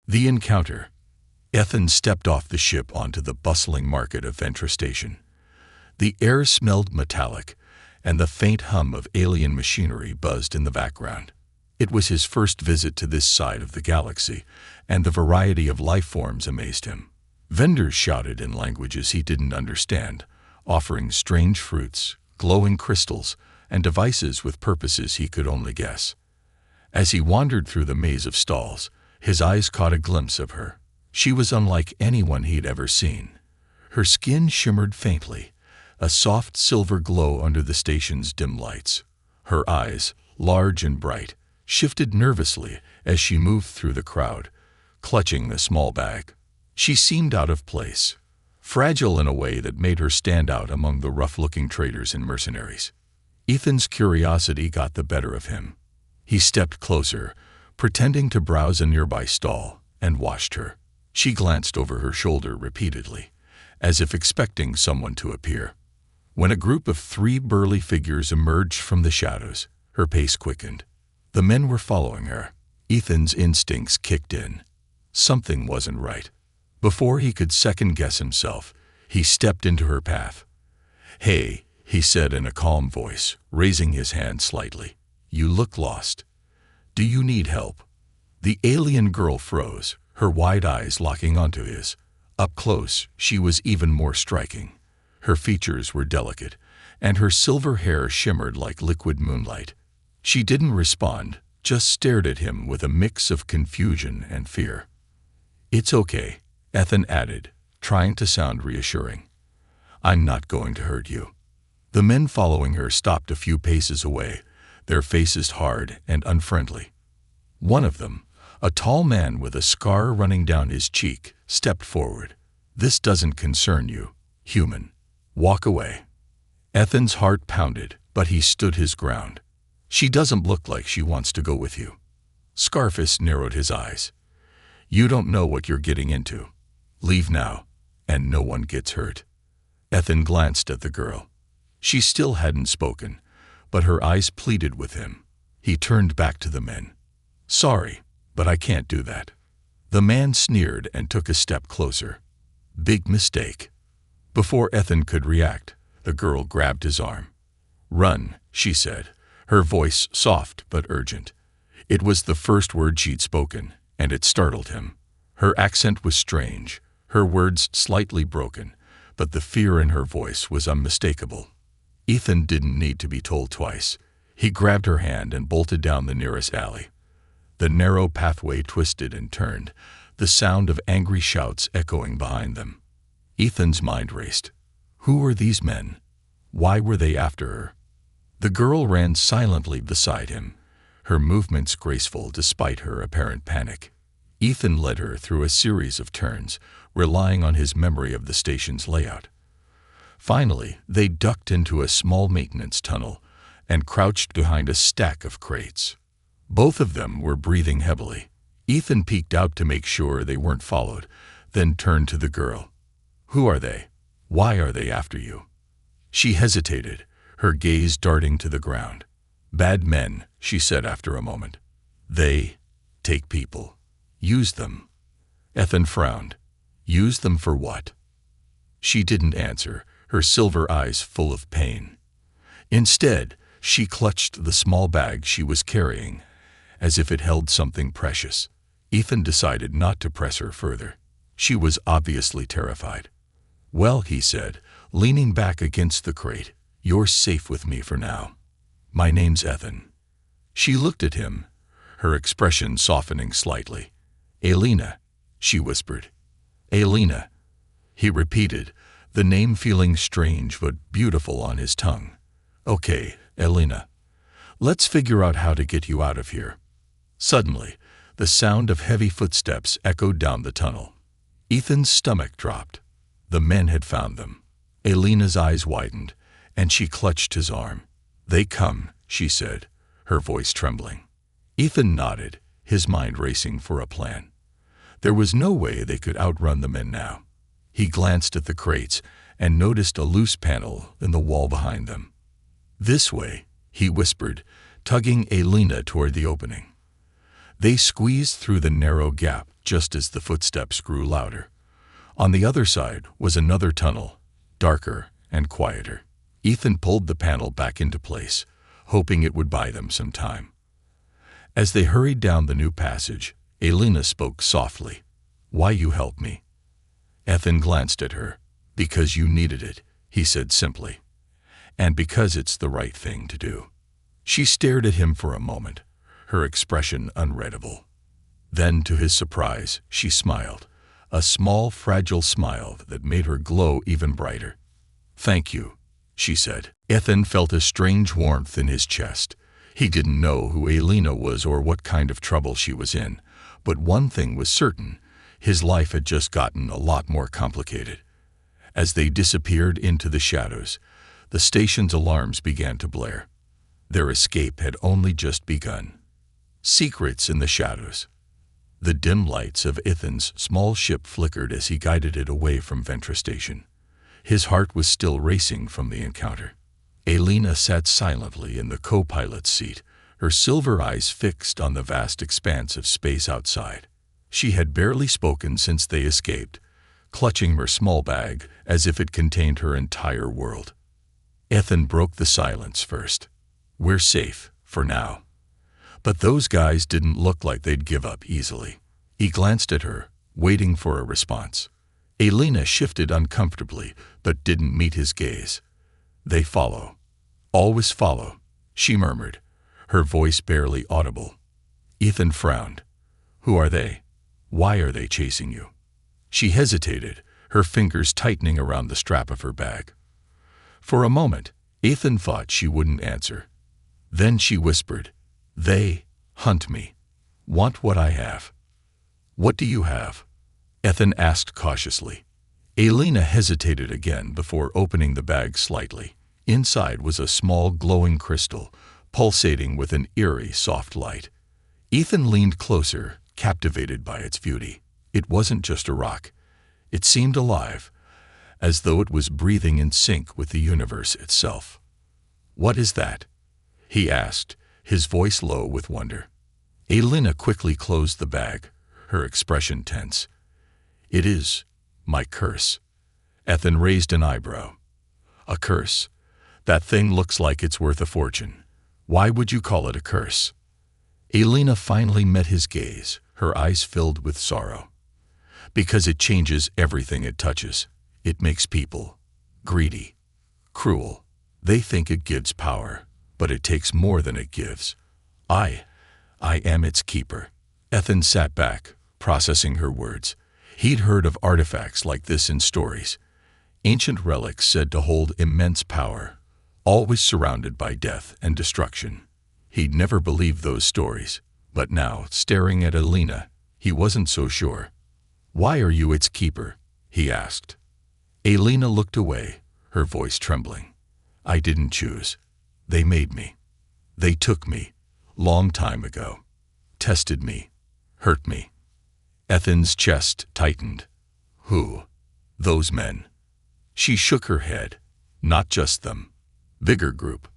The encounter. Ethan stepped off the ship onto the bustling market of Ventra Station. The air smelled metallic, and the faint hum of alien machinery buzzed in the background. It was his first visit to this side of the galaxy, and the variety of life forms amazed him. Vendors shouted in languages he didn't understand, offering strange fruits, glowing crystals, and devices with purposes he could only guess. As he wandered through the maze of stalls, his eyes caught a glimpse of her. She was unlike anyone he'd ever seen. Her skin shimmered faintly, a soft silver glow under the station's dim lights. Her eyes, large and bright, shifted nervously as she moved through the crowd, clutching the small bag. She seemed out of place, fragile in a way that made her stand out among the rough-looking traders and mercenaries. Ethan's curiosity got the better of him. He stepped closer, pretending to browse a nearby stall, and watched her. She glanced over her shoulder repeatedly, as if expecting someone to appear. When a group of 3 burly figures emerged from the shadows, her pace quickened. The men were following her. Ethan's instincts kicked in. Something wasn't right. Before he could second-guess himself, he stepped into her path. "Hey," he said in a calm voice, raising his hand slightly. "You look lost. Do you need help?" The alien girl froze, her wide eyes locking onto his. Up close, she was even more striking. Her features were delicate, and her silver hair shimmered like liquid moonlight. She didn't respond, just stared at him with a mix of confusion and fear. "It's okay," Ethan added, trying to sound reassuring. "I'm not going to hurt you." The men following her stopped a few paces away, their faces hard and unfriendly. One of them, a tall man with a scar running down his cheek, stepped forward. "This doesn't concern you, human. Walk away." Ethan's heart pounded, but he stood his ground. "She doesn't look like she wants to go with you." Scarface narrowed his eyes. "You don't know what you're getting into. Leave now, and no one gets hurt." Ethan glanced at the girl. She still hadn't spoken, but her eyes pleaded with him. He turned back to the men. "Sorry, but I can't do that." The man sneered and took a step closer. "Big mistake." Before Ethan could react, the girl grabbed his arm. "Run," she said, her voice soft but urgent. It was the first word she'd spoken, and it startled him. Her accent was strange, her words slightly broken, but the fear in her voice was unmistakable. Ethan didn't need to be told twice. He grabbed her hand and bolted down the nearest alley. The narrow pathway twisted and turned, the sound of angry shouts echoing behind them. Ethan's mind raced. Who were these men? Why were they after her? The girl ran silently beside him, her movements graceful despite her apparent panic. Ethan led her through a series of turns, relying on his memory of the station's layout. Finally, they ducked into a small maintenance tunnel and crouched behind a stack of crates. Both of them were breathing heavily. Ethan peeked out to make sure they weren't followed, then turned to the girl. "Who are they? Why are they after you?" She hesitated, her gaze darting to the ground. "Bad men," she said after a moment. "They take people. Use them." Ethan frowned. "Use them for what?" She didn't answer, her silver eyes full of pain. Instead, she clutched the small bag she was carrying, as if it held something precious. Ethan decided not to press her further. She was obviously terrified. "Well," he said, leaning back against the crate, "you're safe with me for now. My name's Ethan." She looked at him, her expression softening slightly. "Elena," she whispered. "Elena," he repeated, the name feeling strange but beautiful on his tongue. "Okay, Elena. Let's figure out how to get you out of here." Suddenly, the sound of heavy footsteps echoed down the tunnel. Ethan's stomach dropped. The men had found them. Elena's eyes widened, and she clutched his arm. "They come," she said, her voice trembling. Ethan nodded, his mind racing for a plan. There was no way they could outrun the men now. He glanced at the crates and noticed a loose panel in the wall behind them. "This way," he whispered, tugging Elena toward the opening. They squeezed through the narrow gap, just as the footsteps grew louder. On the other side was another tunnel, darker and quieter. Ethan pulled the panel back into place, hoping it would buy them some time. As they hurried down the new passage, Elena spoke softly. "Why you help me?" Ethan glanced at her. "Because you needed it," he said simply. "And because it's the right thing to do." She stared at him for a moment, her expression unreadable. Then, to his surprise, she smiled, a small, fragile smile that made her glow even brighter. "Thank you," she said. Ethan felt a strange warmth in his chest. He didn't know who Elena was or what kind of trouble she was in, but one thing was certain: his life had just gotten a lot more complicated. As they disappeared into the shadows, the station's alarms began to blare. Their escape had only just begun. Secrets in the shadows. The dim lights of Ethan's small ship flickered as he guided it away from Ventra Station. His heart was still racing from the encounter. Elena sat silently in the co-pilot's seat, her silver eyes fixed on the vast expanse of space outside. She had barely spoken since they escaped, clutching her small bag as if it contained her entire world. Ethan broke the silence first. "We're safe, for now." But those guys didn't look like they'd give up easily. He glanced at her, waiting for a response. Elena shifted uncomfortably, but didn't meet his gaze. "They follow. Always follow," she murmured, her voice barely audible. Ethan frowned. "Who are they? Why are they chasing you?" She hesitated, her fingers tightening around the strap of her bag. For a moment, Ethan thought she wouldn't answer. Then she whispered, "They hunt me. Want what I have." "What do you have?" Ethan asked cautiously. Elena hesitated again before opening the bag slightly. Inside was a small glowing crystal, pulsating with an eerie, soft light. Ethan leaned closer, captivated by its beauty. It wasn't just a rock. It seemed alive, as though it was breathing in sync with the universe itself. "What is that?" he asked, his voice low with wonder. Elena quickly closed the bag, her expression tense. "It is my curse." Ethan raised an eyebrow. "A curse? That thing looks like it's worth a fortune. Why would you call it a curse?" Elena finally met his gaze, her eyes filled with sorrow. "Because it changes everything it touches. It makes people greedy, cruel. They think it gives power, but it takes more than it gives. I am its keeper." Ethan sat back, processing her words. He'd heard of artifacts like this in stories. Ancient relics said to hold immense power, always surrounded by death and destruction. He'd never believed those stories, but now, staring at Elena, he wasn't so sure. "Why are you its keeper?" he asked. Elena looked away, her voice trembling. "I didn't choose. They made me. They took me, long time ago. Tested me, hurt me." Ethan's chest tightened. "Who? Those men?" She shook her head. "Not just them. Bigger group.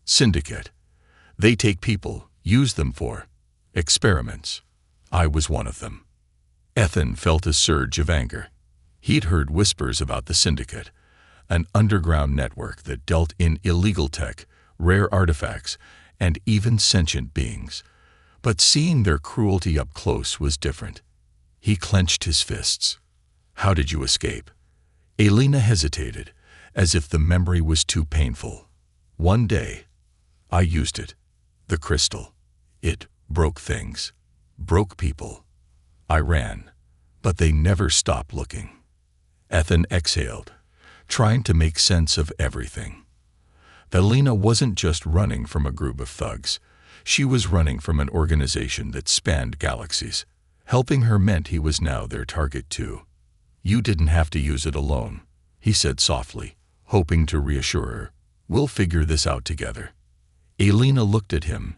Syndicate. They take people, use them for experiments. I was one of them." Ethan felt a surge of anger. He'd heard whispers about the Syndicate, an underground network that dealt in illegal tech, rare artifacts, and even sentient beings. But seeing their cruelty up close was different. He clenched his fists. "How did you escape?" Elena hesitated, as if the memory was too painful. "One day, I used it. The crystal. It broke things. Broke people. I ran, but they never stopped looking." Ethan exhaled, trying to make sense of everything. Elena wasn't just running from a group of thugs. She was running from an organization that spanned galaxies. Helping her meant he was now their target too. "You didn't have to use it alone," he said softly, hoping to reassure her. "We'll figure this out together." Elena looked at him,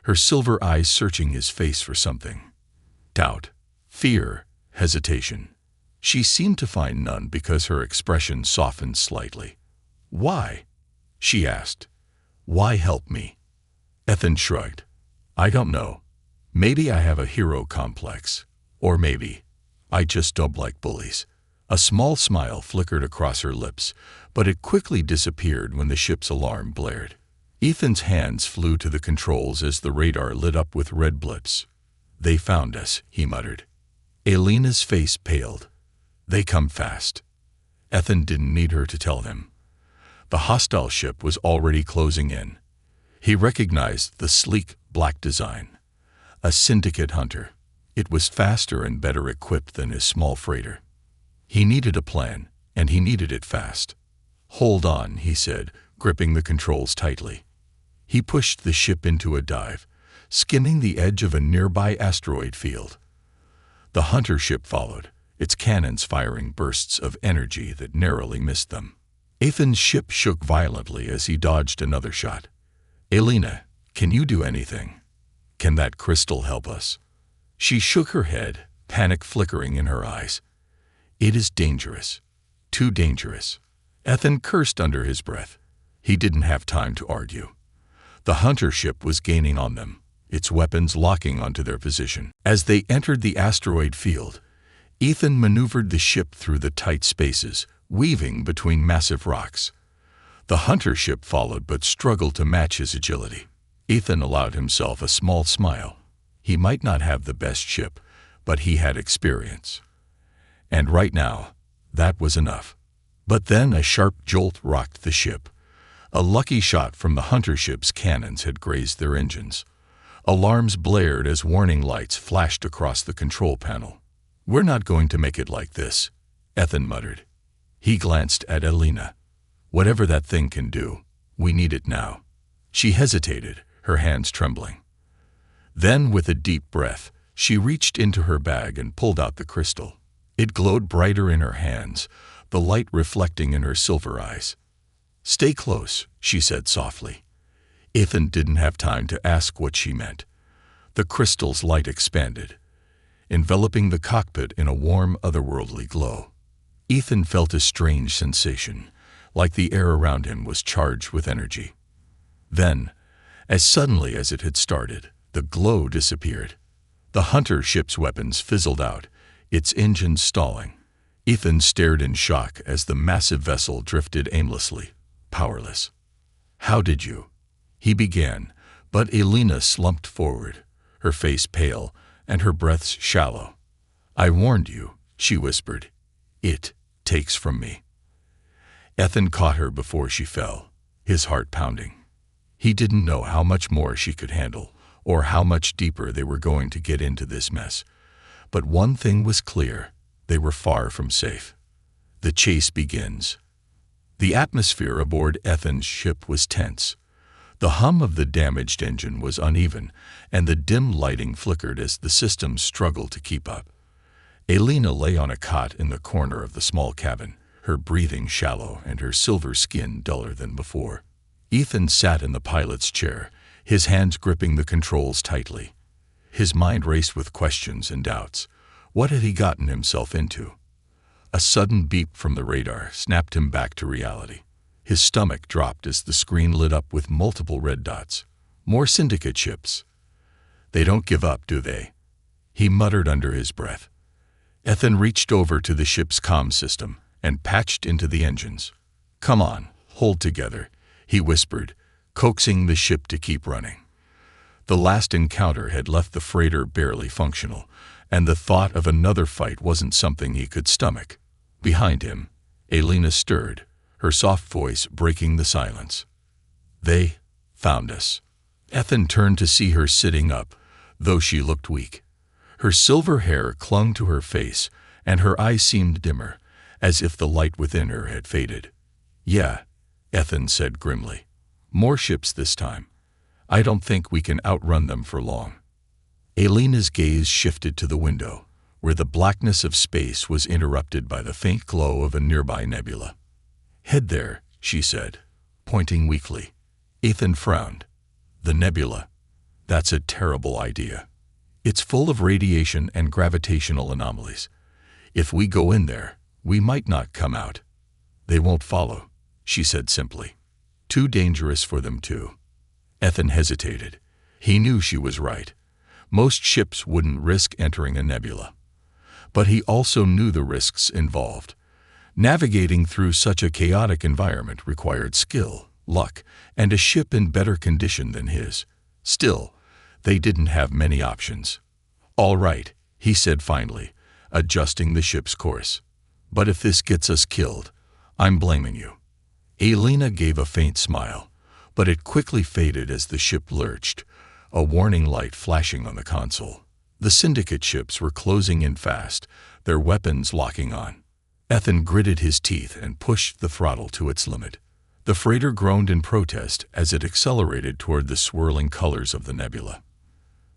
her silver eyes searching his face for something. Doubt, fear, hesitation. She seemed to find none because her expression softened slightly. "Why?" she asked. "Why help me?" Ethan shrugged. "I don't know. Maybe I have a hero complex. Or maybe, I just don't like bullies. A small smile flickered across her lips, but it quickly disappeared when the ship's alarm blared. Ethan's hands flew to the controls as the radar lit up with red blips. "They found us," he muttered. Elena's face paled. "They come fast." Ethan didn't need her to tell him. The hostile ship was already closing in. He recognized the sleek, black design. A syndicate hunter. It was faster and better equipped than his small freighter. He needed a plan, and he needed it fast. "Hold on," he said, gripping the controls tightly. He pushed the ship into a dive, skimming the edge of a nearby asteroid field. The hunter ship followed, its cannons firing bursts of energy that narrowly missed them. Ethan's ship shook violently as he dodged another shot. "Elena, can you do anything? Can that crystal help us?" She shook her head, panic flickering in her eyes. "It is dangerous. Too dangerous." Ethan cursed under his breath. He didn't have time to argue. The hunter ship was gaining on them, its weapons locking onto their position. As they entered the asteroid field, Ethan maneuvered the ship through the tight spaces, weaving between massive rocks. The hunter ship followed but struggled to match his agility. Ethan allowed himself a small smile. He might not have the best ship, but he had experience. And right now, that was enough. But then a sharp jolt rocked the ship. A lucky shot from the hunter ship's cannons had grazed their engines. Alarms blared as warning lights flashed across the control panel. "We're not going to make it like this," Ethan muttered. He glanced at Elena. "Whatever that thing can do, we need it now." She hesitated, her hands trembling. Then, with a deep breath, she reached into her bag and pulled out the crystal. It glowed brighter in her hands, the light reflecting in her silver eyes. "Stay close," she said softly. Ethan didn't have time to ask what she meant. The crystal's light expanded, enveloping the cockpit in a warm, otherworldly glow. Ethan felt a strange sensation, like the air around him was charged with energy. Then, as suddenly as it had started, the glow disappeared. The hunter ship's weapons fizzled out, its engines stalling. Ethan stared in shock as the massive vessel drifted aimlessly, powerless. "How did you?" he began, but Elena slumped forward, her face pale and her breaths shallow. "I warned you," she whispered. "It takes from me." Ethan caught her before she fell, his heart pounding. He didn't know how much more she could handle, or how much deeper they were going to get into this mess. But one thing was clear: they were far from safe. The chase begins. The atmosphere aboard Ethan's ship was tense. The hum of the damaged engine was uneven, and the dim lighting flickered as the systems struggled to keep up. Elena lay on a cot in the corner of the small cabin, her breathing shallow and her silver skin duller than before. Ethan sat in the pilot's chair, his hands gripping the controls tightly. His mind raced with questions and doubts. What had he gotten himself into? A sudden beep from the radar snapped him back to reality. His stomach dropped as the screen lit up with multiple red dots. More syndicate ships. "They don't give up, do they?" he muttered under his breath. Ethan reached over to the ship's comm system and patched into the engines. "Come on, hold together," he whispered, coaxing the ship to keep running. The last encounter had left the freighter barely functional, and the thought of another fight wasn't something he could stomach. Behind him, Elena stirred, her soft voice breaking the silence. "They found us." Ethan turned to see her sitting up, though she looked weak. Her silver hair clung to her face, and her eyes seemed dimmer, as if the light within her had faded. "Yeah," Ethan said grimly. "More ships this time. I don't think we can outrun them for long." Elena's gaze shifted to the window, where the blackness of space was interrupted by the faint glow of a nearby nebula. "Head there," she said, pointing weakly. Ethan frowned. "The nebula? That's a terrible idea. It's full of radiation and gravitational anomalies. If we go in there, we might not come out." "They won't follow," she said simply. "Too dangerous for them too." Ethan hesitated. He knew she was right. Most ships wouldn't risk entering a nebula. but he also knew the risks involved. Navigating through such a chaotic environment required skill, luck, and a ship in better condition than his. Still, they didn't have many options. "All right," he said finally, adjusting the ship's course. "But if this gets us killed, I'm blaming you." Elena gave a faint smile, but it quickly faded as the ship lurched, a warning light flashing on the console. The Syndicate ships were closing in fast, their weapons locking on. Ethan gritted his teeth and pushed the throttle to its limit. The freighter groaned in protest as it accelerated toward the swirling colors of the nebula.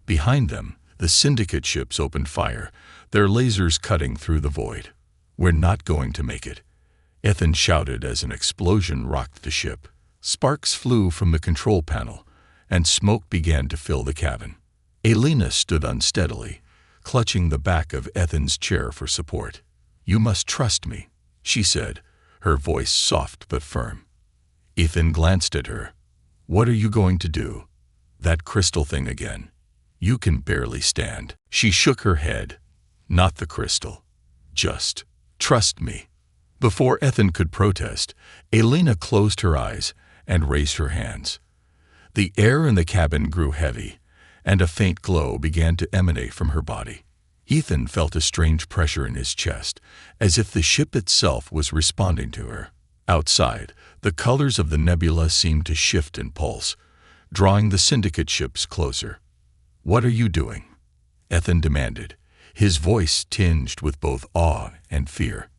Behind them, the Syndicate ships opened fire, their lasers cutting through the void. "We're not going to make it," Ethan shouted as an explosion rocked the ship. Sparks flew from the control panel, and smoke began to fill the cabin. Elena stood unsteadily, clutching the back of Ethan's chair for support. "You must trust me," she said, her voice soft but firm. Ethan glanced at her. "What are you going to do?" "That crystal thing again. You can barely stand." She shook her head. "Not the crystal. Just trust me." Before Ethan could protest, Elena closed her eyes and raised her hands. The air in the cabin grew heavy, and a faint glow began to emanate from her body. Ethan felt a strange pressure in his chest, as if the ship itself was responding to her. Outside, the colors of the nebula seemed to shift and pulse, drawing the Syndicate ships closer. "What are you doing?" Ethan demanded, his voice tinged with both awe and fear.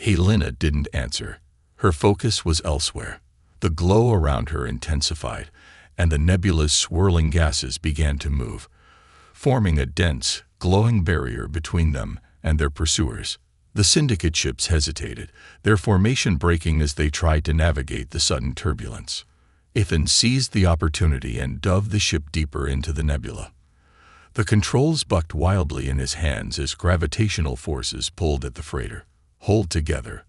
Elena didn't answer. Her focus was elsewhere. The glow around her intensified, and the nebula's swirling gases began to move, forming a dense, glowing barrier between them and their pursuers. The Syndicate ships hesitated, their formation breaking as they tried to navigate the sudden turbulence. Ethan seized the opportunity and dove the ship deeper into the nebula. The controls bucked wildly in his hands as gravitational forces pulled at the freighter. Hold together,"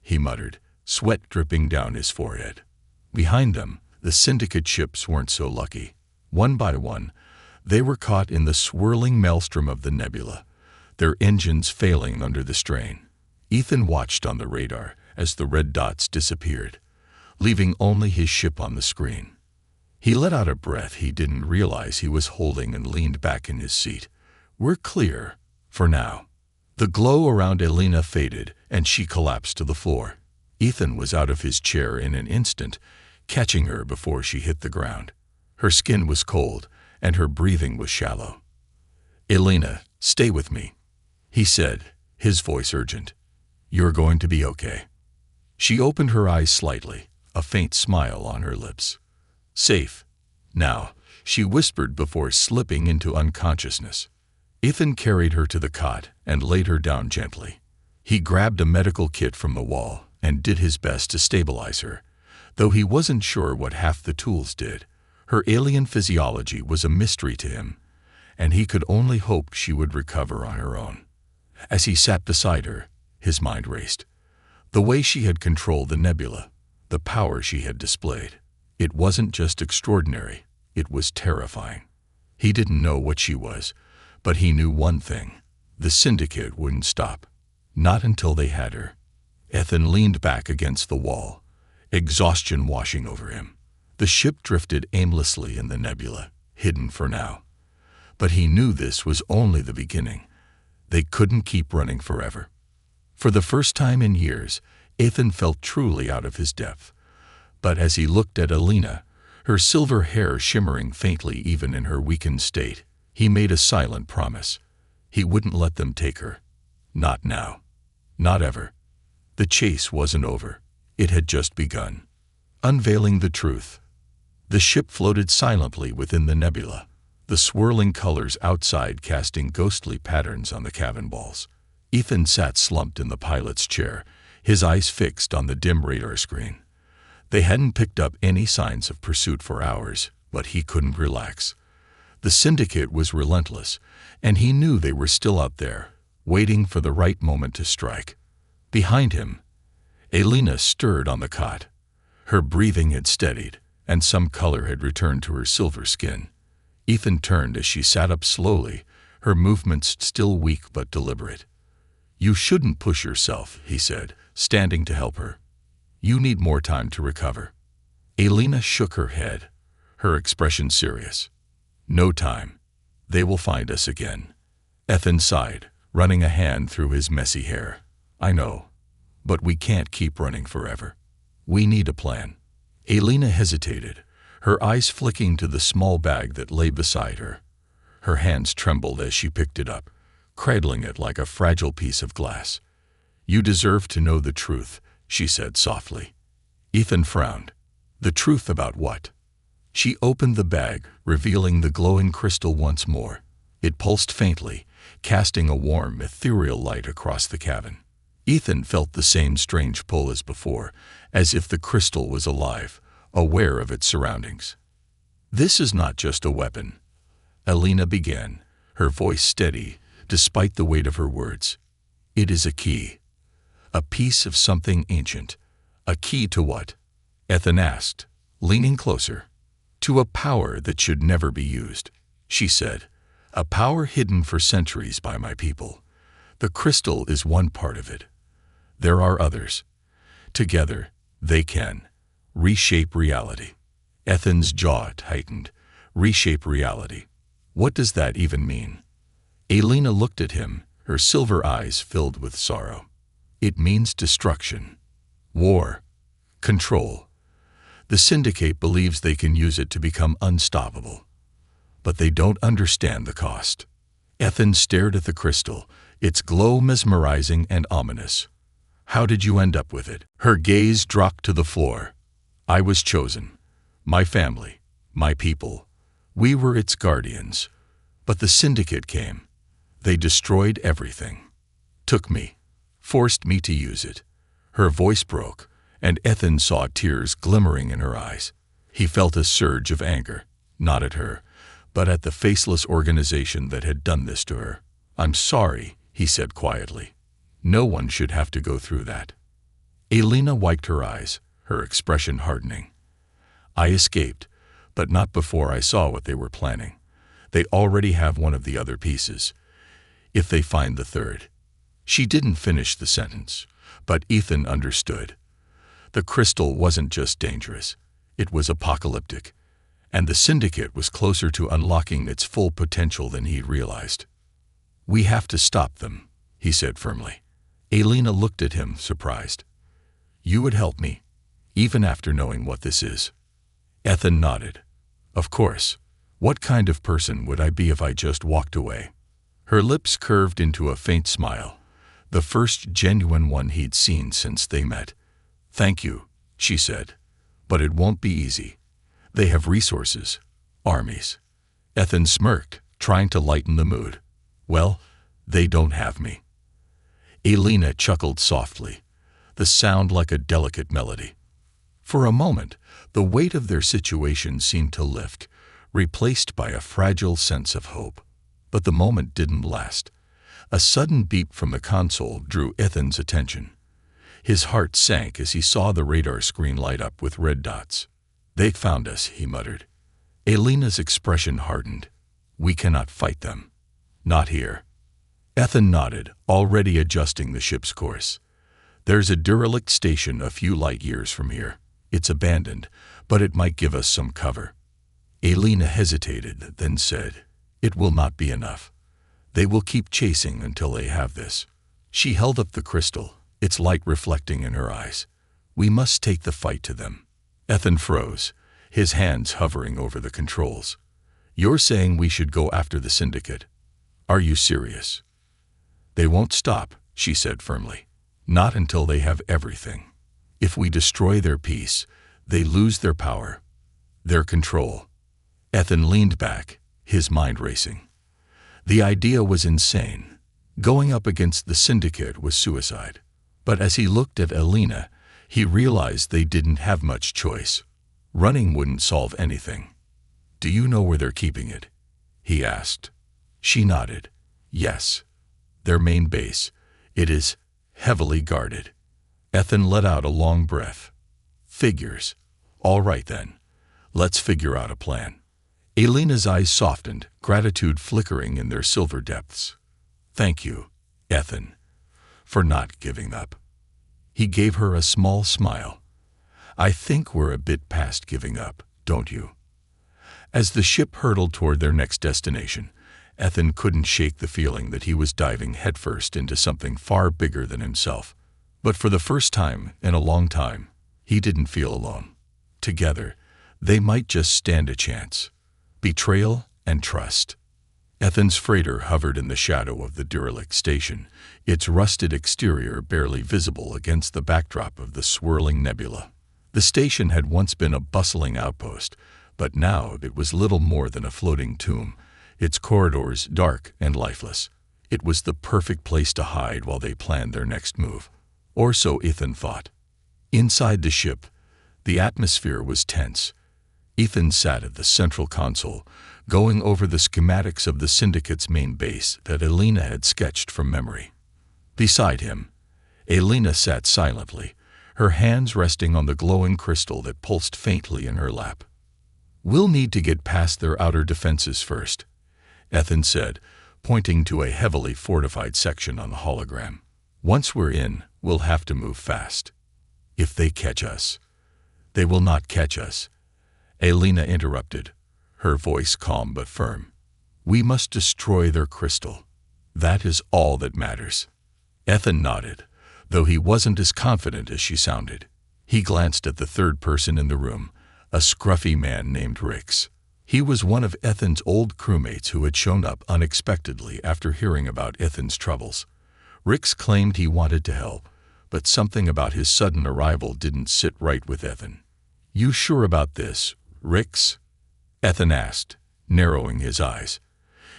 he muttered, sweat dripping down his forehead. Behind them, the Syndicate ships weren't so lucky. One by one, they were caught in the swirling maelstrom of the nebula, their engines failing under the strain. Ethan watched on the radar as the red dots disappeared, leaving only his ship on the screen. He let out a breath he didn't realize he was holding and leaned back in his seat. "We're clear, for now." The glow around Elena faded, and she collapsed to the floor. Ethan was out of his chair in an instant, catching her before she hit the ground. Her skin was cold, and her breathing was shallow. "Elena, stay with me," he said, his voice urgent. "You're going to be okay." She opened her eyes slightly, a faint smile on her lips. "Safe now," she whispered before slipping into unconsciousness. Ethan carried her to the cot and laid her down gently. He grabbed a medical kit from the wall and did his best to stabilize her, though he wasn't sure what half the tools did. Her alien physiology was a mystery to him, and he could only hope she would recover on her own. As he sat beside her, his mind raced. The way she had controlled the nebula, the power she had displayed. It wasn't just extraordinary, it was terrifying. He didn't know what she was, but he knew one thing. The Syndicate wouldn't stop. Not until they had her. Ethan leaned back against the wall, exhaustion washing over him. The ship drifted aimlessly in the nebula, hidden for now. But he knew this was only the beginning. They couldn't keep running forever. For the first time in years, Ethan felt truly out of his depth. But as he looked at Elena, her silver hair shimmering faintly even in her weakened state, he made a silent promise. He wouldn't let them take her. Not now. Not ever. The chase wasn't over. It had just begun. Unveiling the truth. The ship floated silently within the nebula, the swirling colors outside casting ghostly patterns on the cabin walls. Ethan sat slumped in the pilot's chair, his eyes fixed on the dim radar screen. They hadn't picked up any signs of pursuit for hours, but he couldn't relax. The Syndicate was relentless, and he knew they were still out there, waiting for the right moment to strike. Behind him, Elena stirred on the cot. Her breathing had steadied, and some color had returned to her silver skin. Ethan turned as she sat up slowly, her movements still weak but deliberate. "You shouldn't push yourself," he said, standing to help her. "You need more time to recover." Elena shook her head, her expression serious. "No time. They will find us again." Ethan sighed, running a hand through his messy hair. "I know. But we can't keep running forever. We need a plan." Elena hesitated, her eyes flicking to the small bag that lay beside her. Her hands trembled as she picked it up, cradling it like a fragile piece of glass. "You deserve to know the truth," she said softly. Ethan frowned. "The truth about what?" She opened the bag, revealing the glowing crystal once more. It pulsed faintly, casting a warm, ethereal light across the cabin. Ethan felt the same strange pull as before, as if the crystal was alive, aware of its surroundings. "This is not just a weapon," Elena began, her voice steady, despite the weight of her words. "It is a key. A piece of something ancient." "A key to what?" Ethan asked, leaning closer. "To a power that should never be used," she said. "A power hidden for centuries by my people. The crystal is one part of it. There are others. Together, they can reshape reality." Ethan's jaw tightened. Reshape reality. What does that even mean? Elena looked at him, her silver eyes filled with sorrow. "It means destruction. War. Control. The Syndicate believes they can use it to become unstoppable. But they don't understand the cost." Ethan stared at the crystal, its glow mesmerizing and ominous. "How did you end up with it?" Her gaze dropped to the floor. "I was chosen. My family. My people. We were its guardians. But the Syndicate came. They destroyed everything. Took me. Forced me to use it." Her voice broke, and Ethan saw tears glimmering in her eyes. He felt a surge of anger, not at her, but at the faceless organization that had done this to her. "I'm sorry," he said quietly. "No one should have to go through that." Elena wiped her eyes, her expression hardening. "I escaped, but not before I saw what they were planning. They already have one of the other pieces. If they find the third." She didn't finish the sentence, but Ethan understood. The crystal wasn't just dangerous, it was apocalyptic, and the Syndicate was closer to unlocking its full potential than he realized. "We have to stop them," he said firmly. Elena looked at him, surprised. "You would help me, even after knowing what this is?" Ethan nodded. "Of course. What kind of person would I be if I just walked away?" Her lips curved into a faint smile, the first genuine one he'd seen since they met. "Thank you," she said. "But it won't be easy. They have resources, armies." Ethan smirked, trying to lighten the mood. "Well, they don't have me." Elena chuckled softly, the sound like a delicate melody. For a moment, the weight of their situation seemed to lift, replaced by a fragile sense of hope. But the moment didn't last. A sudden beep from the console drew Ethan's attention. His heart sank as he saw the radar screen light up with red dots. "They found us," he muttered. Elena's expression hardened. "We cannot fight them. Not here." Ethan nodded, already adjusting the ship's course. "There's a derelict station a few light years from here. It's abandoned, but it might give us some cover." Elena hesitated, then said, "It will not be enough. They will keep chasing until they have this." She held up the crystal, its light reflecting in her eyes. "We must take the fight to them." Ethan froze, his hands hovering over the controls. "You're saying we should go after the Syndicate? Are you serious?" "They won't stop," she said firmly. "Not until they have everything. If we destroy their peace, they lose their power, their control." Ethan leaned back, his mind racing. The idea was insane. Going up against the Syndicate was suicide. But as he looked at Elena, he realized they didn't have much choice. Running wouldn't solve anything. "Do you know where they're keeping it?" he asked. She nodded. "Yes. Their main base. It is heavily guarded." Ethan let out a long breath. "Figures. All right then. Let's figure out a plan." Elena's eyes softened, gratitude flickering in their silver depths. "Thank you, Ethan, for not giving up." He gave her a small smile. "I think we're a bit past giving up, don't you?" As the ship hurtled toward their next destination, Ethan couldn't shake the feeling that he was diving headfirst into something far bigger than himself. But for the first time in a long time, he didn't feel alone. Together, they might just stand a chance. Betrayal and trust. Ethan's freighter hovered in the shadow of the derelict station, its rusted exterior barely visible against the backdrop of the swirling nebula. The station had once been a bustling outpost, but now it was little more than a floating tomb, its corridors dark and lifeless. It was the perfect place to hide while they planned their next move. Or so Ethan thought. Inside the ship, the atmosphere was tense. Ethan sat at the central console, going over the schematics of the Syndicate's main base that Elena had sketched from memory. Beside him, Elena sat silently, her hands resting on the glowing crystal that pulsed faintly in her lap. "We'll need to get past their outer defenses first," Ethan said, pointing to a heavily fortified section on the hologram. "Once we're in, we'll have to move fast. If they catch us..." "They will not catch us," Elena interrupted, her voice calm but firm. "We must destroy their crystal. That is all that matters." Ethan nodded, though he wasn't as confident as she sounded. He glanced at the third person in the room, a scruffy man named Rix. He was one of Ethan's old crewmates who had shown up unexpectedly after hearing about Ethan's troubles. Rix claimed he wanted to help, but something about his sudden arrival didn't sit right with Ethan. "You sure about this, Rix?" Ethan asked, narrowing his eyes.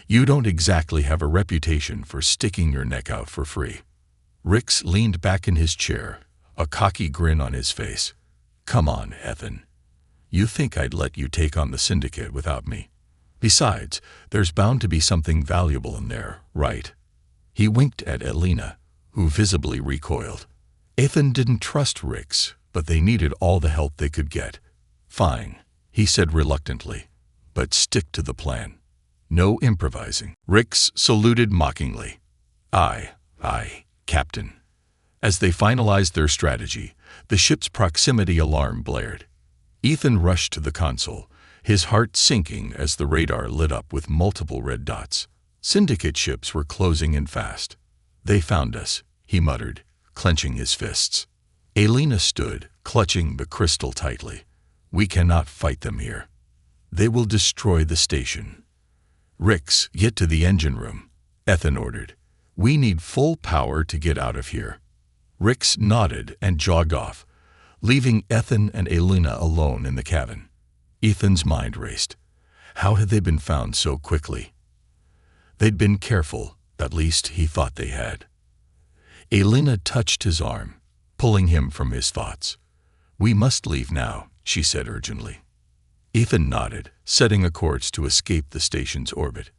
"You don't exactly have a reputation for sticking your neck out for free." Rix leaned back in his chair, a cocky grin on his face. "Come on, Ethan. You think I'd let you take on the Syndicate without me? Besides, there's bound to be something valuable in there, right?" He winked at Elena, who visibly recoiled. Ethan didn't trust Rix, but they needed all the help they could get. "Fine," he said reluctantly, "but stick to the plan. No improvising." Rix saluted mockingly. Aye, Captain." As they finalized their strategy, the ship's proximity alarm blared. Ethan rushed to the console, his heart sinking as the radar lit up with multiple red dots. Syndicate ships were closing in fast. "They found us," he muttered, clenching his fists. Elena stood, clutching the crystal tightly. "We cannot fight them here. They will destroy the station." "Rix, get to the engine room," Ethan ordered. "We need full power to get out of here." Rix nodded and jogged off, leaving Ethan and Elena alone in the cabin. Ethan's mind raced. How had they been found so quickly? They'd been careful, at least he thought they had. Elena touched his arm, pulling him from his thoughts. "We must leave now," she said urgently. Ethan nodded, setting a course to escape the station's orbit.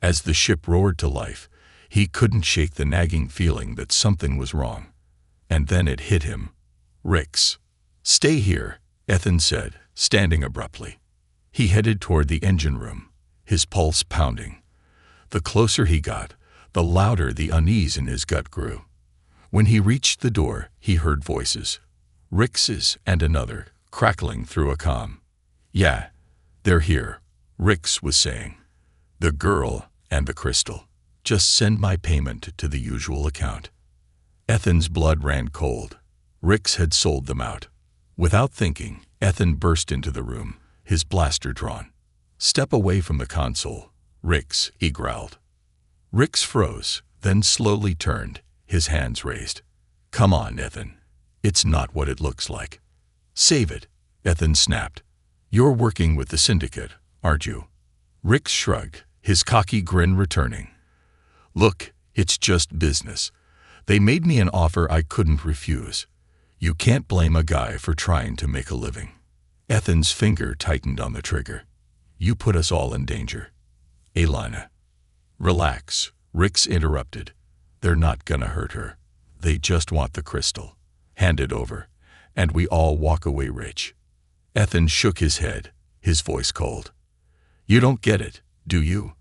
As the ship roared to life, he couldn't shake the nagging feeling that something was wrong. And then it hit him. "Rix." "Stay here," Ethan said, standing abruptly. He headed toward the engine room, his pulse pounding. The closer he got, the louder the unease in his gut grew. When he reached the door, he heard voices. Rix's and another, crackling through a comm. "Yeah, they're here," Rix was saying. "The girl and the crystal. Just send my payment to the usual account." Ethan's blood ran cold. Rix had sold them out. Without thinking, Ethan burst into the room, his blaster drawn. "Step away from the console, Rix," he growled. Rix froze, then slowly turned, his hands raised. "Come on, Ethan. It's not what it looks like." "Save it," Ethan snapped. "You're working with the Syndicate, aren't you?" Rix shrugged, his cocky grin returning. "Look, it's just business. They made me an offer I couldn't refuse. You can't blame a guy for trying to make a living." Ethan's finger tightened on the trigger. "You put us all in danger." "Elena." "Relax," Rix interrupted. "They're not gonna hurt her. They just want the crystal. Hand it over, and we all walk away rich." Ethan shook his head, his voice cold. You don't get it, do you?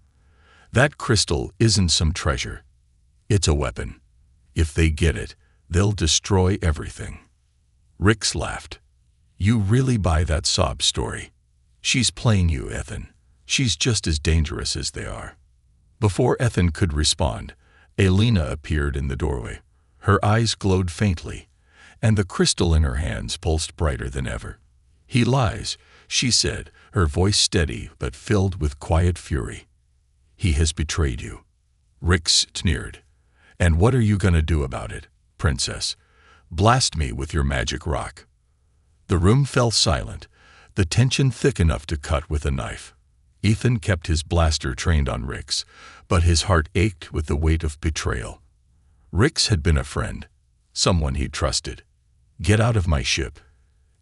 That crystal isn't some treasure. It's a weapon. If they get it, they'll destroy everything. Rix laughed. You really buy that sob story? She's playing you, Ethan. She's just as dangerous as they are. Before Ethan could respond, Elena appeared in the doorway. Her eyes glowed faintly, and the crystal in her hands pulsed brighter than ever. He lies, she said, her voice steady but filled with quiet fury. He has betrayed you. Rix sneered. And what are you going to do about it, princess? Blast me with your magic rock. The room fell silent, the tension thick enough to cut with a knife. Ethan kept his blaster trained on Rix, but his heart ached with the weight of betrayal. Rix had been a friend, someone he trusted. Get out of my ship,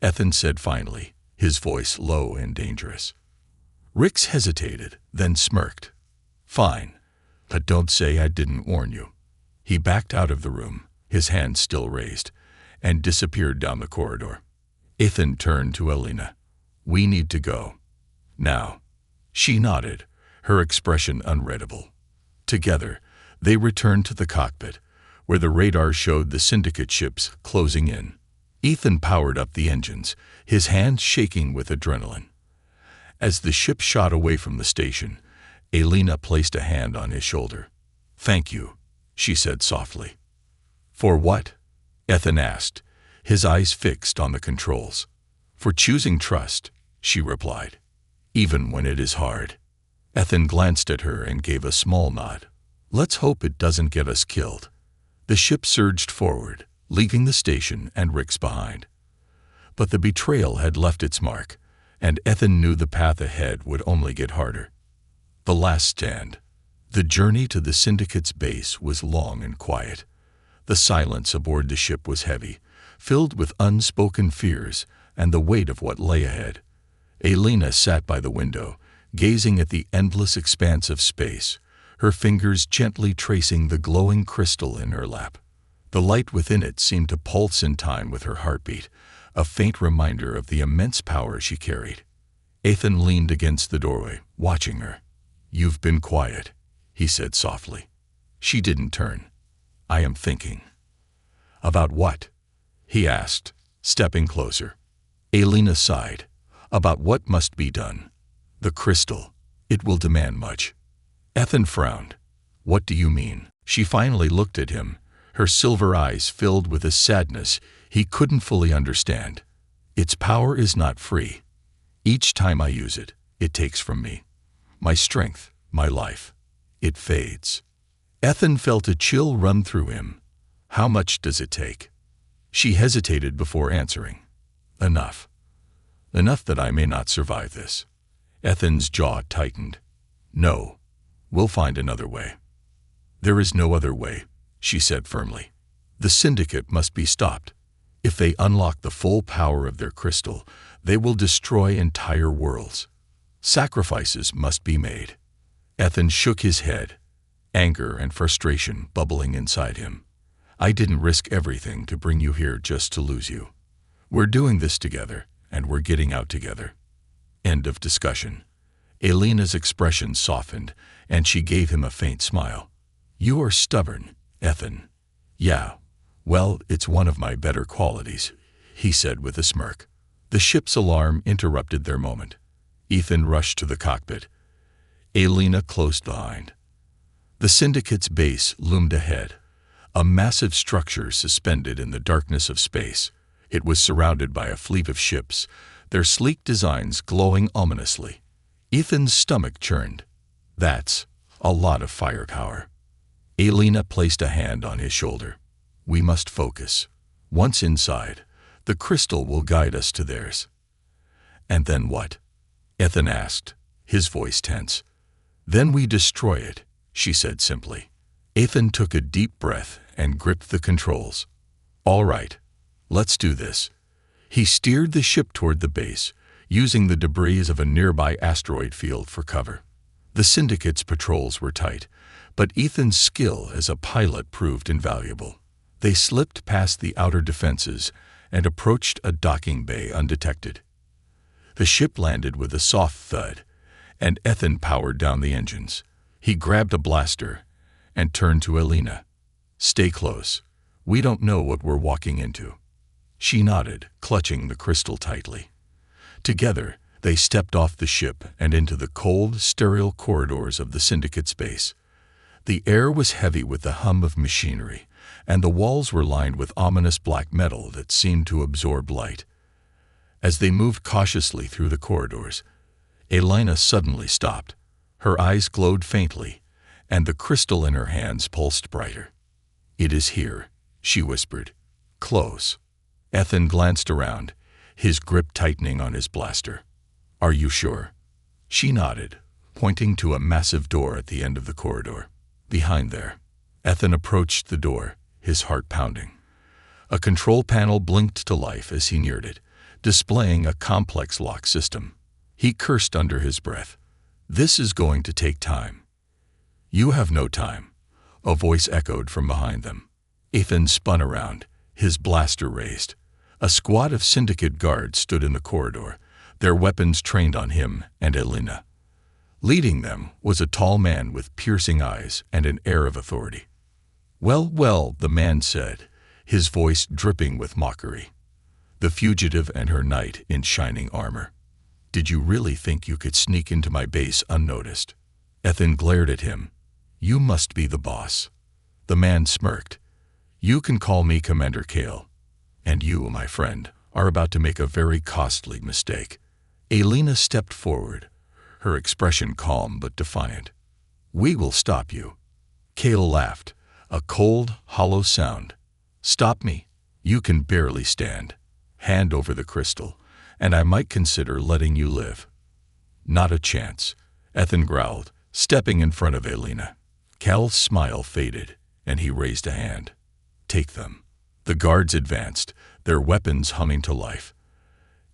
Ethan said finally, his voice low and dangerous. Rix hesitated, then smirked. Fine, but don't say I didn't warn you. He backed out of the room, his hands still raised, and disappeared down the corridor. Ethan turned to Elena. We need to go. Now. She nodded, her expression unreadable. Together, they returned to the cockpit, where the radar showed the syndicate ships closing in. Ethan powered up the engines, his hands shaking with adrenaline. As the ship shot away from the station, Elena placed a hand on his shoulder. Thank you, she said softly. For what? Ethan asked, his eyes fixed on the controls. For choosing trust, she replied. Even when it is hard. Ethan glanced at her and gave a small nod. Let's hope it doesn't get us killed. The ship surged forward, leaving the station and Rix behind. But the betrayal had left its mark, and Ethan knew the path ahead would only get harder. The last stand. The journey to the syndicate's base was long and quiet. The silence aboard the ship was heavy, filled with unspoken fears and the weight of what lay ahead. Elena sat by the window, gazing at the endless expanse of space, her fingers gently tracing the glowing crystal in her lap. The light within it seemed to pulse in time with her heartbeat, a faint reminder of the immense power she carried. Ethan leaned against the doorway, watching her. You've been quiet, he said softly. She didn't turn. I am thinking. About what? He asked, stepping closer. Elena sighed. About what must be done. The crystal. It will demand much. Ethan frowned. What do you mean? She finally looked at him, her silver eyes filled with a sadness he couldn't fully understand. Its power is not free. Each time I use it, it takes from me. My strength, my life. It fades. Ethan felt a chill run through him. How much does it take? She hesitated before answering. Enough. Enough that I may not survive this. Ethan's jaw tightened. No, we'll find another way. There is no other way, she said firmly. The syndicate must be stopped. If they unlock the full power of their crystal, they will destroy entire worlds. Sacrifices must be made. Ethan shook his head, anger and frustration bubbling inside him. I didn't risk everything to bring you here just to lose you. We're doing this together. And we're getting out together. End of discussion. Elena's expression softened, and she gave him a faint smile. You are stubborn, Ethan. Yeah, well, it's one of my better qualities, he said with a smirk. The ship's alarm interrupted their moment. Ethan rushed to the cockpit. Elena closed behind. The syndicate's base loomed ahead, a massive structure suspended in the darkness of space. It was surrounded by a fleet of ships, their sleek designs glowing ominously. Ethan's stomach churned. That's a lot of firepower. Elena placed a hand on his shoulder. We must focus. Once inside, the crystal will guide us to theirs. And then what? Ethan asked, his voice tense. Then we destroy it, she said simply. Ethan took a deep breath and gripped the controls. All right. Let's do this. He steered the ship toward the base, using the debris of a nearby asteroid field for cover. The syndicate's patrols were tight, but Ethan's skill as a pilot proved invaluable. They slipped past the outer defenses and approached a docking bay undetected. The ship landed with a soft thud, and Ethan powered down the engines. He grabbed a blaster and turned to Elena. "Stay close. We don't know what we're walking into." She nodded, clutching the crystal tightly. Together, they stepped off the ship and into the cold, sterile corridors of the Syndicate's base. The air was heavy with the hum of machinery, and the walls were lined with ominous black metal that seemed to absorb light. As they moved cautiously through the corridors, Elena suddenly stopped. Her eyes glowed faintly, and the crystal in her hands pulsed brighter. "It is here," she whispered. "Close." Ethan glanced around, his grip tightening on his blaster. "Are you sure?" She nodded, pointing to a massive door at the end of the corridor. "Behind there." Ethan approached the door, his heart pounding. A control panel blinked to life as he neared it, displaying a complex lock system. He cursed under his breath. "This is going to take time." "You have no time," a voice echoed from behind them. Ethan spun around, his blaster raised. A squad of Syndicate guards stood in the corridor, their weapons trained on him and Elena. Leading them was a tall man with piercing eyes and an air of authority. "Well, well," the man said, his voice dripping with mockery. "The fugitive and her knight in shining armor. Did you really think you could sneak into my base unnoticed?" Ethan glared at him. "You must be the boss." The man smirked. "You can call me Commander Kale. And you, my friend, are about to make a very costly mistake." Elena stepped forward, her expression calm but defiant. "We will stop you." Kale laughed, a cold, hollow sound. "Stop me? You can barely stand. Hand over the crystal, and I might consider letting you live." "Not a chance," Ethan growled, stepping in front of Elena. Cal's smile faded, and he raised a hand. "Take them." The guards advanced, their weapons humming to life.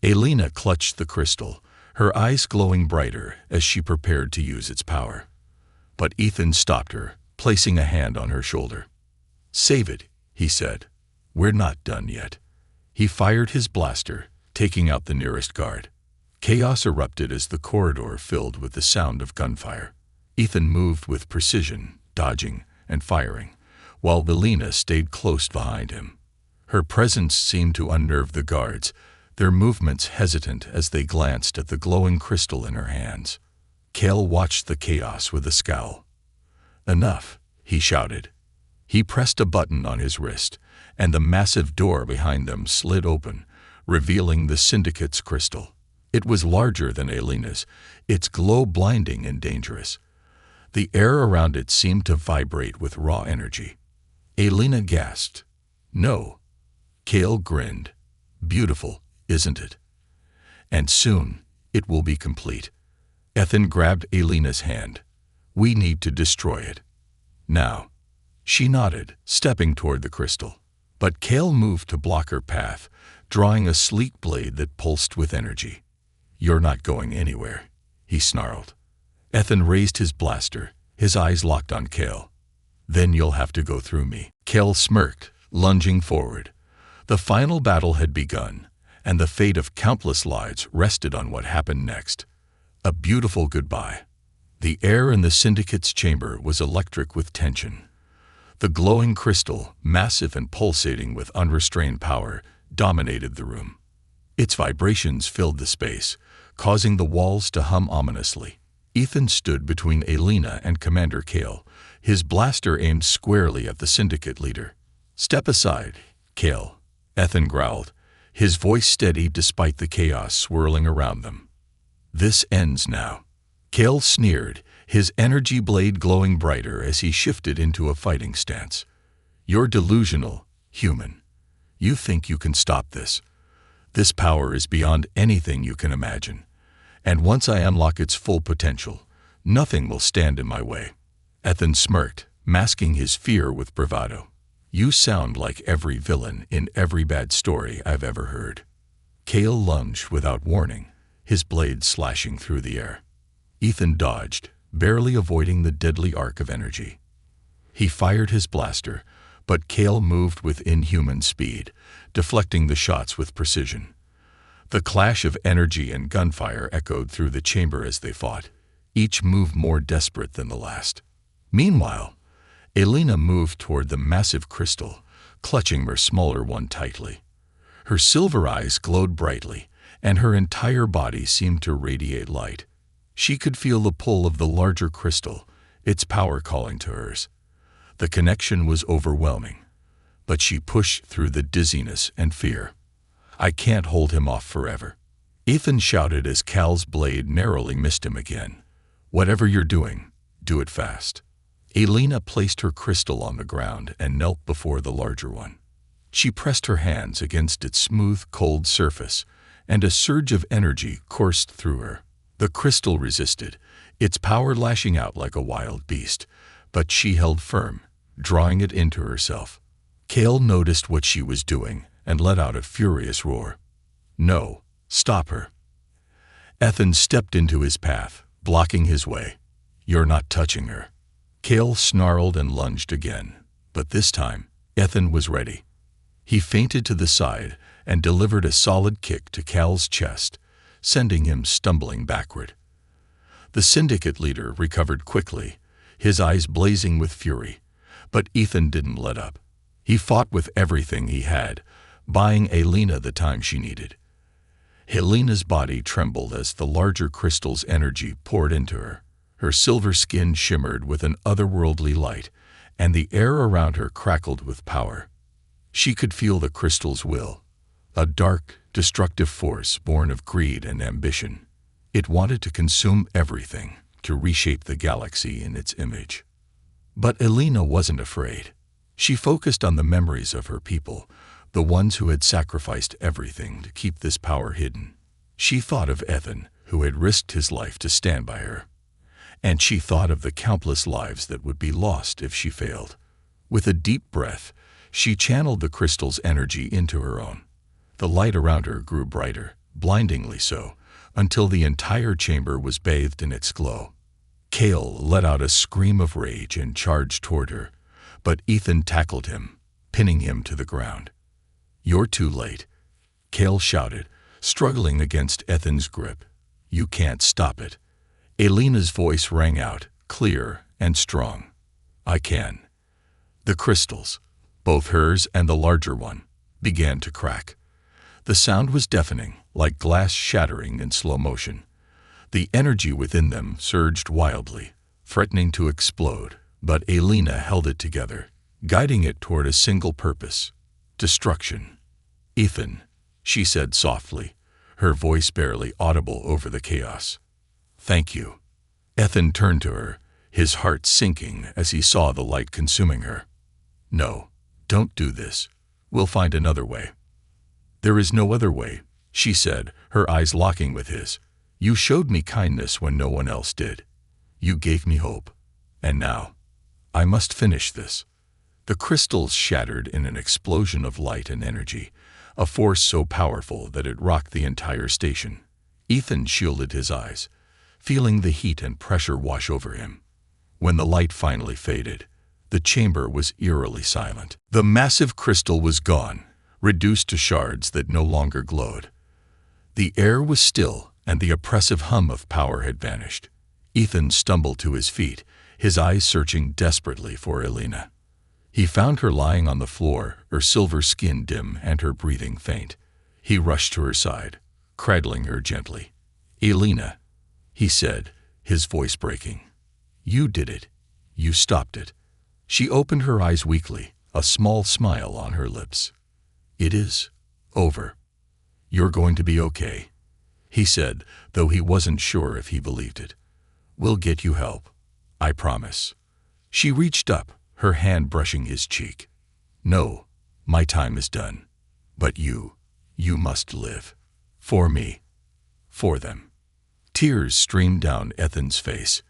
Elena clutched the crystal, her eyes glowing brighter as she prepared to use its power. But Ethan stopped her, placing a hand on her shoulder. "Save it," he said. "We're not done yet." He fired his blaster, taking out the nearest guard. Chaos erupted as the corridor filled with the sound of gunfire. Ethan moved with precision, dodging and firing, while Elena stayed close behind him. Her presence seemed to unnerve the guards, their movements hesitant as they glanced at the glowing crystal in her hands. Kale watched the chaos with a scowl. "Enough," he shouted. He pressed a button on his wrist, and the massive door behind them slid open, revealing the Syndicate's crystal. It was larger than Elena's, its glow blinding and dangerous. The air around it seemed to vibrate with raw energy. Elena gasped. "No." Kale grinned. "Beautiful, isn't it? And soon it will be complete." Ethan grabbed Elena's hand. "We need to destroy it. Now." She nodded, stepping toward the crystal. But Kale moved to block her path, drawing a sleek blade that pulsed with energy. "You're not going anywhere," he snarled. Ethan raised his blaster, his eyes locked on Kale. "Then you'll have to go through me." Kale smirked, lunging forward. The final battle had begun, and the fate of countless lives rested on what happened next. A beautiful goodbye. The air in the Syndicate's chamber was electric with tension. The glowing crystal, massive and pulsating with unrestrained power, dominated the room. Its vibrations filled the space, causing the walls to hum ominously. Ethan stood between Elena and Commander Kale, his blaster aimed squarely at the Syndicate leader. "Step aside, Kale," Ethan growled, his voice steady despite the chaos swirling around them. "This ends now." Kale sneered, his energy blade glowing brighter as he shifted into a fighting stance. "You're delusional, human. You think you can stop this. This power is beyond anything you can imagine. And once I unlock its full potential, nothing will stand in my way." Ethan smirked, masking his fear with bravado. "You sound like every villain in every bad story I've ever heard." Kale lunged without warning, his blade slashing through the air. Ethan dodged, barely avoiding the deadly arc of energy. He fired his blaster, but Kale moved with inhuman speed, deflecting the shots with precision. The clash of energy and gunfire echoed through the chamber as they fought. each move more desperate than the last. Meanwhile, Elena moved toward the massive crystal, clutching her smaller one tightly. Her silver eyes glowed brightly, and her entire body seemed to radiate light. She could feel the pull of the larger crystal, its power calling to hers. The connection was overwhelming, but she pushed through the dizziness and fear. "I can't hold him off forever," Ethan shouted as Cal's blade narrowly missed him again. "Whatever you're doing, do it fast." Elena placed her crystal on the ground and knelt before the larger one. She pressed her hands against its smooth, cold surface, and a surge of energy coursed through her. The crystal resisted, its power lashing out like a wild beast, but she held firm, drawing it into herself. Cal noticed what she was doing and let out a furious roar. "No, stop her." Ethan stepped into his path, blocking his way. "You're not touching her." Cal snarled and lunged again, but this time, Ethan was ready. He feinted to the side and delivered a solid kick to Cal's chest, sending him stumbling backward. The syndicate leader recovered quickly, his eyes blazing with fury, but Ethan didn't let up. He fought with everything he had, buying Elena the time she needed. Elena's body trembled as the larger crystal's energy poured into her. Her silver skin shimmered with an otherworldly light, and the air around her crackled with power. She could feel the crystal's will, a dark, destructive force born of greed and ambition. It wanted to consume everything, to reshape the galaxy in its image. But Elena wasn't afraid. She focused on the memories of her people, the ones who had sacrificed everything to keep this power hidden. She thought of Ethan, who had risked his life to stand by her. And she thought of the countless lives that would be lost if she failed. With a deep breath, she channeled the crystal's energy into her own. The light around her grew brighter, blindingly so, until the entire chamber was bathed in its glow. Cal let out a scream of rage and charged toward her, but Ethan tackled him, pinning him to the ground. "You're too late," Cal shouted, struggling against Ethan's grip. "You can't stop it." Elena's voice rang out, clear and strong. "I can." The crystals, both hers and the larger one, began to crack. The sound was deafening, like glass shattering in slow motion. The energy within them surged wildly, threatening to explode, but Elena held it together, guiding it toward a single purpose: destruction. "Ethan," she said softly, her voice barely audible over the chaos. "Thank you." Ethan turned to her, his heart sinking as he saw the light consuming her. "No, don't do this. We'll find another way." "There is no other way," she said, her eyes locking with his. "You showed me kindness when no one else did. You gave me hope. And now, I must finish this." The crystals shattered in an explosion of light and energy, a force so powerful that it rocked the entire station. Ethan shielded his eyes, feeling the heat and pressure wash over him. When the light finally faded, the chamber was eerily silent. The massive crystal was gone, reduced to shards that no longer glowed. The air was still, and the oppressive hum of power had vanished. Ethan stumbled to his feet, his eyes searching desperately for Elena. He found her lying on the floor, her silver skin dim and her breathing faint. He rushed to her side, cradling her gently. "Elena," he said, his voice breaking. "You did it. You stopped it." She opened her eyes weakly, a small smile on her lips. "It is over. You're going to be okay," he said, though he wasn't sure if he believed it. "We'll get you help. I promise." She reached up, her hand brushing his cheek. "No, my time is done. But you must live. For me. For them." Tears streamed down Ethan's face.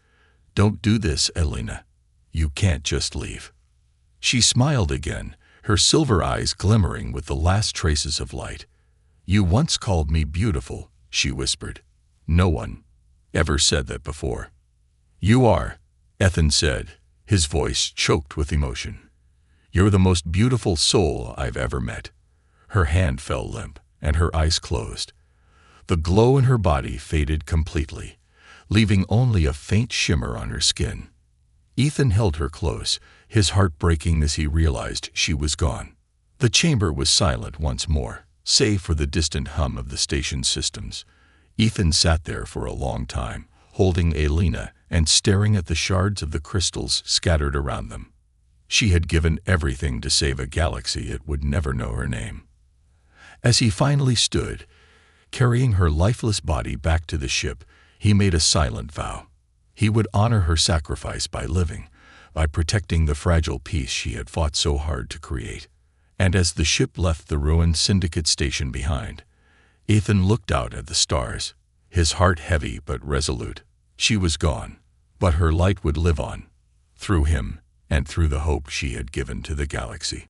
"Don't do this, Elena. You can't just leave." She smiled again, her silver eyes glimmering with the last traces of light. "You once called me beautiful," she whispered. "No one ever said that before." "You are," Ethan said, his voice choked with emotion. "You're the most beautiful soul I've ever met." Her hand fell limp, and her eyes closed. The glow in her body faded completely, leaving only a faint shimmer on her skin. Ethan held her close, his heart breaking as he realized she was gone. The chamber was silent once more, save for the distant hum of the station's systems. Ethan sat there for a long time, holding Elena and staring at the shards of the crystals scattered around them. She had given everything to save a galaxy it would never know her name. As he finally stood, carrying her lifeless body back to the ship, he made a silent vow. He would honor her sacrifice by living, by protecting the fragile peace she had fought so hard to create. And as the ship left the ruined Syndicate station behind, Ethan looked out at the stars, his heart heavy but resolute. She was gone, but her light would live on, through him and through the hope she had given to the galaxy.